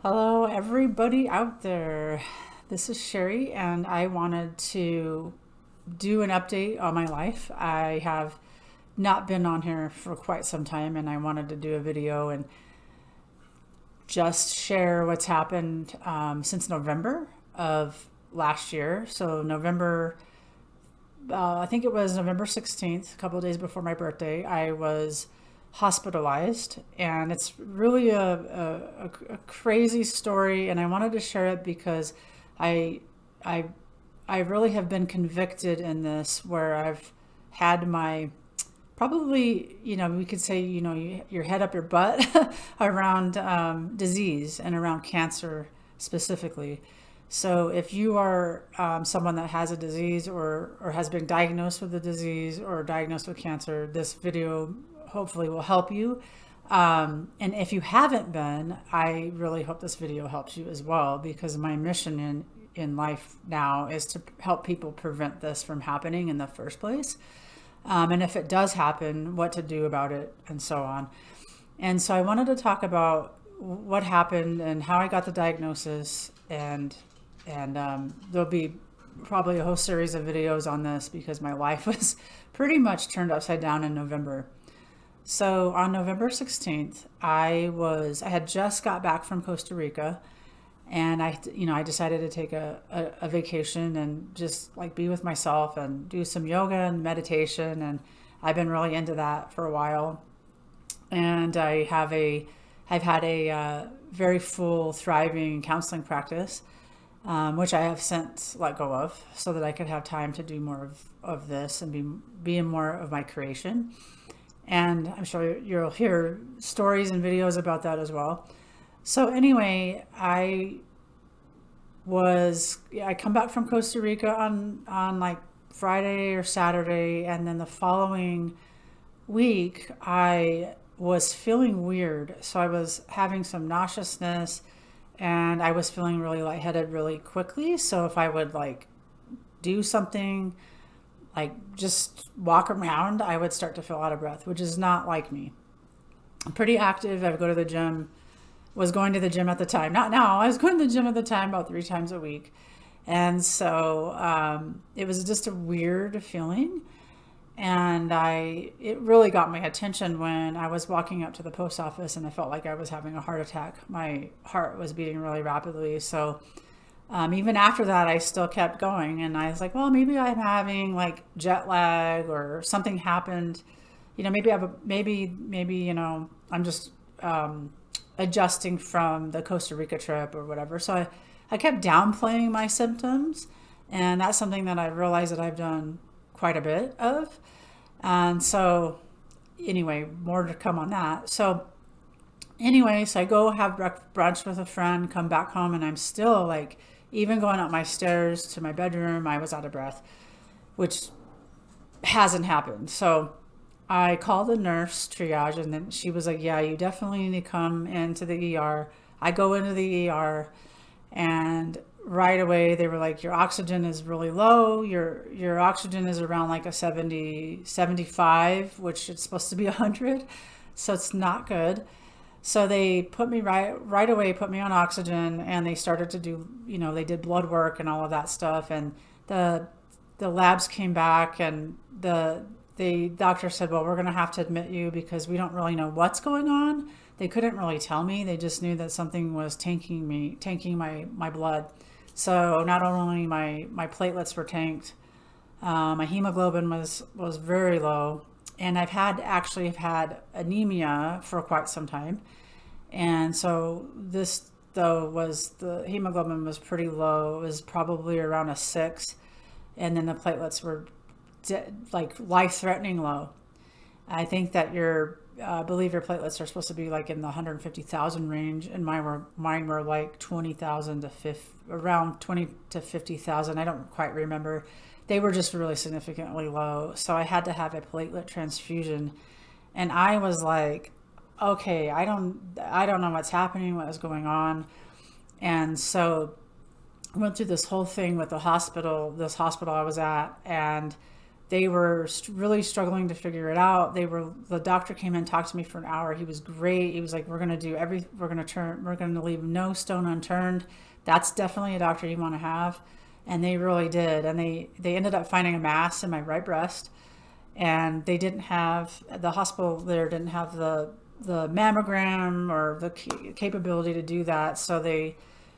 Hello, everybody out there. This is Sherry, and I wanted to do an update on my life. I have not been on here for quite some time, and I wanted to do a video and just share what's happened since November of last year. So, I think it was November 16th, a couple of days before my birthday, I was hospitalized. And it's really a crazy story. And I wanted to share it because I, I, I really have been convicted in this where I've had my probably, we could say, your head up your butt around disease and around cancer specifically. So if you are someone that has a disease or has been diagnosed with a disease or diagnosed with cancer, this video hopefully will help you. And if you haven't been, I really hope this video helps you as well, because my mission in life now is to help people prevent this from happening in the first place. And if it does happen, what to do about it, and so on. And so I wanted to talk about what happened and how I got the diagnosis, and there'll be probably a whole series of videos on this because my life was pretty much turned upside down in November. So on November 16th, I had just got back from Costa Rica, and I decided to take a vacation and just like be with myself and do some yoga and meditation. And I've been really into that for a while. And I've had a very full, thriving counseling practice, which I have since let go of so that I could have time to do more of this and be in more of my creation. And I'm sure you'll hear stories and videos about that as well. So anyway, I come back from Costa Rica on like Friday or Saturday, and then the following week I was feeling weird. So I was having some nauseousness, and I was feeling really lightheaded really quickly. So if I would like do something like just walk around, I would start to feel out of breath, which is not like me. I'm pretty active. I would go to the gym, was going to the gym at the time. Not now. I was going to the gym at the time about 3 times a week. And so it was just a weird feeling. And it really got my attention when I was walking up to the post office and I felt like I was having a heart attack. My heart was beating really rapidly. So even after that, I still kept going. And I was like, well, maybe I'm having like jet lag or something happened. Maybe, I'm just adjusting from the Costa Rica trip or whatever. So I kept downplaying my symptoms. And that's something that I realized that I've done quite a bit of. And so, anyway, more to come on that. So, anyway, so I go have brunch with a friend, come back home, and I'm still like, even going up my stairs to my bedroom, I was out of breath, which hasn't happened. So I called the nurse triage, and then she was like, yeah, you definitely need to come into the ER. I go into the ER, and right away they were like, your oxygen is really low. Your oxygen is around like a 70, 75, which it's supposed to be 100. So it's not good. So they put me right away, put me on oxygen, and they started to do, they did blood work and all of that stuff. And the labs came back, and the doctor said, well, we're going to have to admit you because we don't really know what's going on. They couldn't really tell me. They just knew that something was tanking my blood. So not only my platelets were tanked, my hemoglobin was very low, and actually have had anemia for quite some time. And so this though the hemoglobin was pretty low. It was probably around a 6, and then the platelets were like life-threatening low. I think that I believe your platelets are supposed to be like in the 150,000 range, and mine were like 20,000 to around 20 to 50,000. I don't quite remember. They were just really significantly low. So I had to have a platelet transfusion, and I was like, okay, I don't know what's happening, what is going on. And so I went through this whole thing with this hospital I was at, and they were really struggling to figure it out. The doctor came in, talked to me for an hour. He was great. He was like, we're going to leave no stone unturned. That's definitely a doctor you want to have. And they really did. And they ended up finding a mass in my right breast. And the hospital there didn't have the mammogram or the capability to do that. So they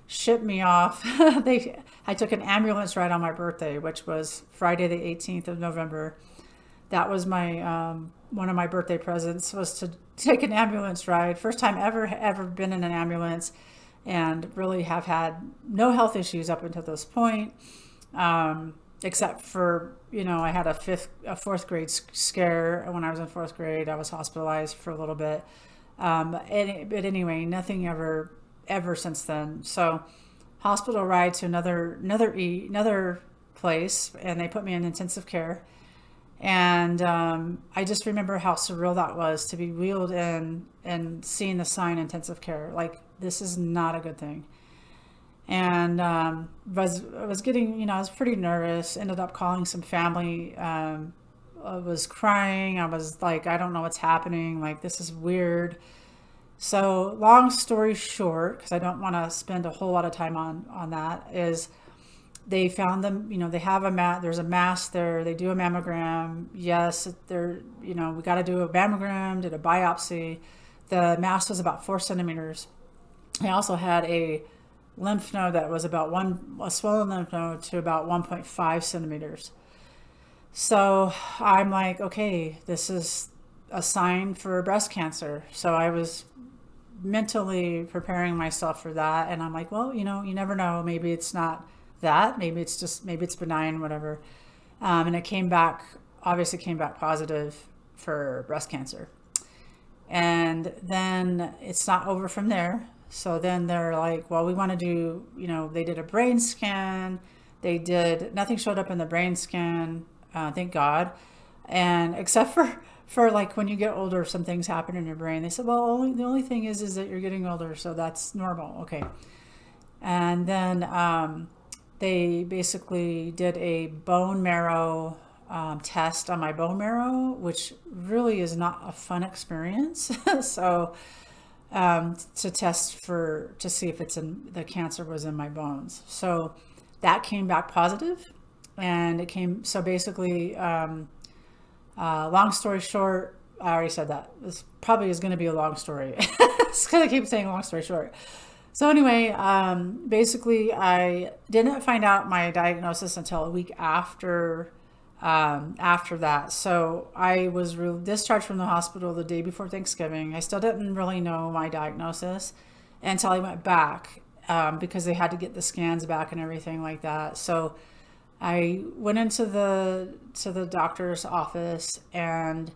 shipped me off. I took an ambulance ride on my birthday, which was Friday the 18th of November. That was my one of my birthday presents, was to take an ambulance ride. First time ever been in an ambulance, and really have had no health issues up until this point, except for, I had a fourth grade scare when I was in fourth grade. I was hospitalized for a little bit, but anyway, nothing ever since then. So hospital ride to another place, and they put me in intensive care. And I just remember how surreal that was, to be wheeled in and seeing the sign intensive care. Like, this is not a good thing. And I was getting, I was pretty nervous. Ended up calling some family. I was crying. I was like, I don't know what's happening. Like, this is weird. So long story short, because I don't want to spend a whole lot of time on that, is they found them, they have there's a mass there. They do a mammogram. Yes, we got to do a mammogram, did a biopsy. The mass was about 4 centimeters. I also had a lymph node that was a swollen lymph node to about 1.5 centimeters. So I'm like, okay, this is a sign for breast cancer. So I was mentally preparing myself for that. And I'm like, well, you never know. Maybe it's not that. Maybe it's benign, whatever. And it obviously came back positive for breast cancer. And then it's not over from there. So then they're like, well, we want to do, they did a brain scan. Nothing showed up in the brain scan, thank God. And except for like when you get older, some things happen in your brain. They said, well, the only thing is that you're getting older, so that's normal. Okay. And then they basically did a bone marrow test on my bone marrow, which really is not a fun experience. So to test to see if the cancer was in my bones. So that came back positive, and so basically, long story short, I already said that. This probably is going to be a long story. It's going to keep saying long story short. So anyway, basically I didn't find out my diagnosis until a week after that. So I was discharged from the hospital the day before Thanksgiving. I still didn't really know my diagnosis until I went back, because they had to get the scans back and everything like that. So I went into the doctor's office, and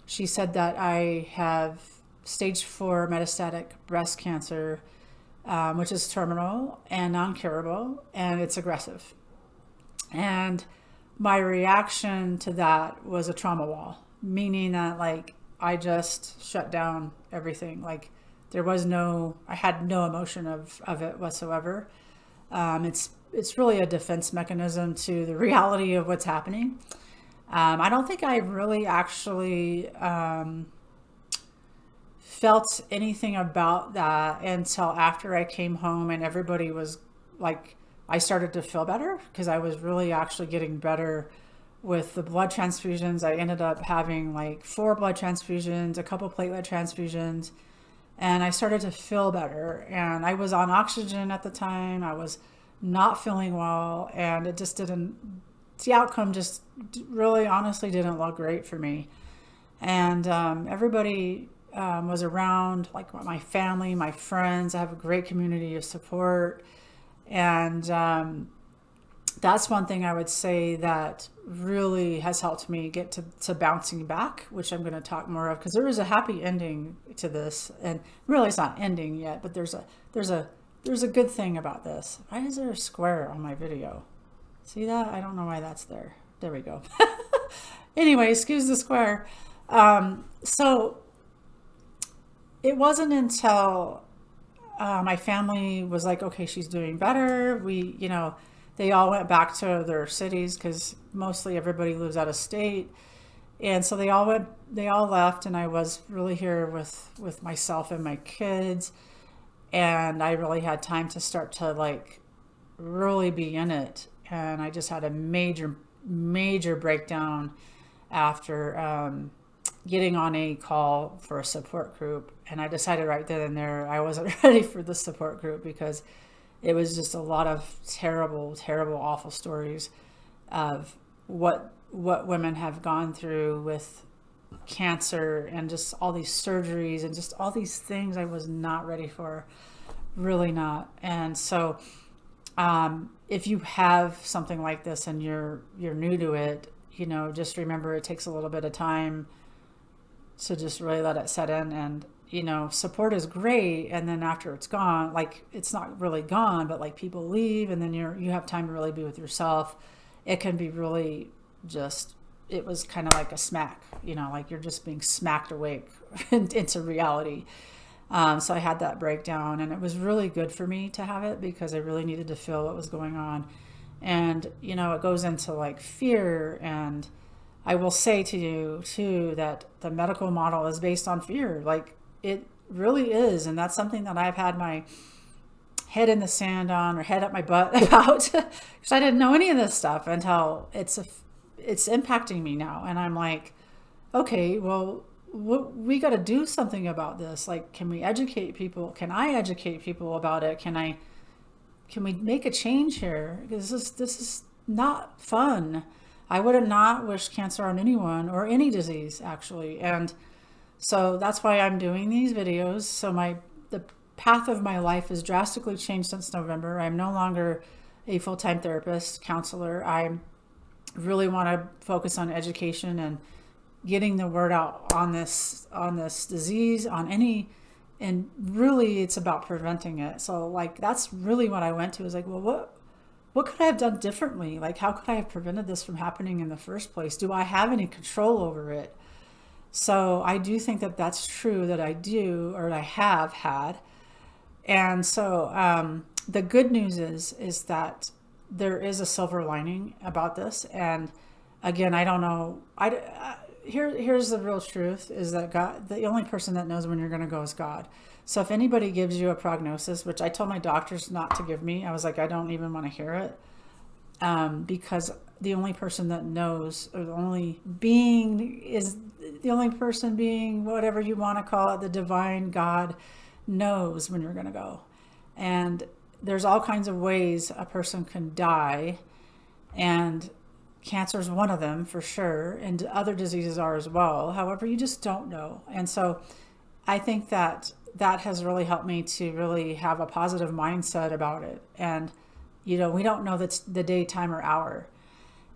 she said that I have stage 4 metastatic breast cancer, which is terminal and non-curable, and it's aggressive. And my reaction to that was a trauma wall, meaning that like I just shut down everything. Like I had no emotion of it whatsoever. It's really a defense mechanism to the reality of what's happening. I don't think I really actually felt anything about that until after I came home, and everybody was like, I started to feel better, because I was really actually getting better with the blood transfusions. I ended up having like 4 blood transfusions, a couple platelet transfusions, and I started to feel better. And I was on oxygen at the time. I was not feeling well, and the outcome just really honestly didn't look great for me. And everybody was around, like my family, my friends. I have a great community of support. And that's one thing I would say that really has helped me get to bouncing back, which I'm going to talk more of, because there is a happy ending to this. And really, it's not ending yet, but there's a good thing about this. Why is there a square on my video? See that? I don't know why that's there. There we go. Anyway, excuse the square. So it wasn't until my family was like, okay, she's doing better. they all went back to their cities because mostly everybody lives out of state. And so they all left, and I was really here with myself and my kids. And I really had time to start to like really be in it. And I just had a major breakdown after getting on a call for a support group. And I decided right then and there I wasn't ready for the support group because it was just a lot of terrible, awful stories of what women have gone through with cancer and just all these surgeries and just all these things I was not ready for, really not. And so if you have something like this and you're new to it, just remember it takes a little bit of time to just really let it set in. And support is great, and then after it's gone, like it's not really gone, but like people leave, and then you have time to really be with yourself. It can be really just, it was kind of like a smack, like you're just being smacked awake into reality. So I had that breakdown, and it was really good for me to have it because I really needed to feel what was going on. And it goes into like fear. And I will say to you too that the medical model is based on fear. Like it really is. And that's something that I've had my head in the sand on, or head up my butt about, because I didn't know any of this stuff until it's impacting me now. And I'm like, okay, well, we got to do something about this. Like, can we educate people? Can I educate people about it? Can we make a change here? Because this is not fun. I would have not wished cancer on anyone, or any disease actually. And so that's why I'm doing these videos. So the path of my life has drastically changed since November. I'm no longer a full-time therapist, counselor. I really want to focus on education and getting the word out on this disease, and really it's about preventing it. So like that's really what I went to, is like, well, what could I have done differently? Like, how could I have prevented this from happening in the first place? Do I have any control over it? So I do think that that's true, that I do, or I have had. And so the good news is that there is a silver lining about this. And again, I don't know. Here's the real truth, is that God, the only person that knows when you're going to go is God. So if anybody gives you a prognosis, which I told my doctors not to give me, I was like, I don't even want to hear it. Because the only person that knows, or the only person being, whatever you want to call it, the divine God, knows when you're going to go. And there's all kinds of ways a person can die, and cancer is one of them for sure, and other diseases are as well. However, you just don't know. And so I think that has really helped me to really have a positive mindset about it. And we don't know the day, time, or hour.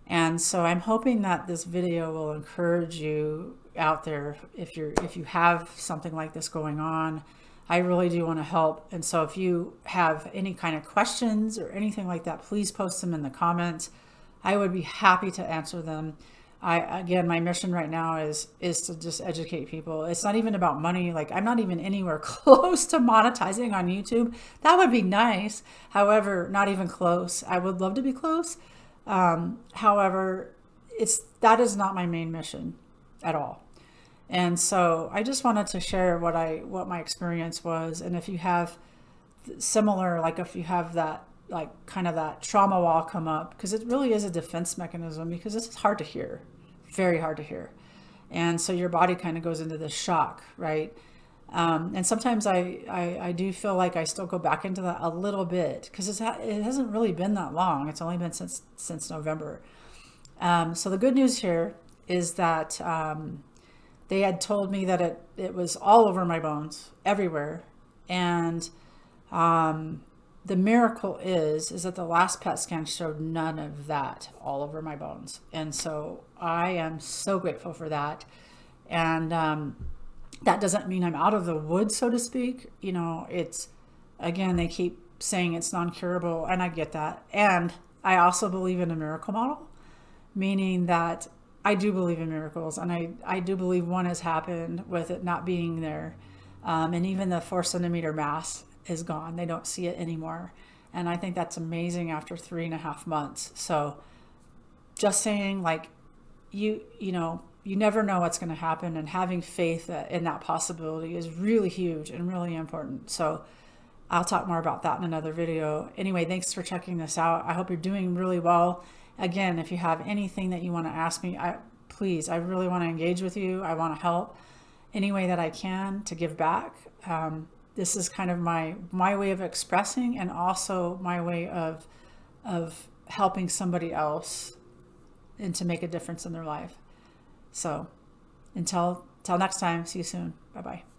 And so I'm hoping that this video will encourage you out there if you have something like this going on. I really do want to help. And so if you have any kind of questions or anything like that, please post them in the comments. I would be happy to answer them. Again, my mission right now is to just educate people. It's not even about money. Like, I'm not even anywhere close to monetizing on YouTube. That would be nice. However, not even close. I would love to be close. However, that is not my main mission at all. And so I just wanted to share what my experience was. And if you have similar, like if you have that, like kind of that trauma wall come up, because it really is a defense mechanism, because this is hard to hear, very hard to hear. And so your body kind of goes into this shock, right? And sometimes I do feel like I still go back into that a little bit, because it hasn't really been that long. It's only been since November. So the good news here is that they had told me that it was all over my bones, everywhere. And the miracle is that the last PET scan showed none of that all over my bones. And so I am so grateful for that. And that doesn't mean I'm out of the woods, so to speak. It's, again, they keep saying it's non-curable, and I get that. And I also believe in a miracle model, meaning that I do believe in miracles, and I do believe one has happened with it not being there. And even the 4-centimeter mass is gone. They don't see it anymore. And I think that's amazing after 3.5 months. So just saying, like, you know, you never know what's going to happen, and having faith in that possibility is really huge and really important. So I'll talk more about that in another video. Anyway, thanks for checking this out. I hope you're doing really well. Again, if you have anything that you want to ask me, please, I really want to engage with you. I want to help any way that I can to give back. This is kind of my way of expressing, and also my way of helping somebody else and to make a difference in their life. So until next time, see you soon. Bye-bye.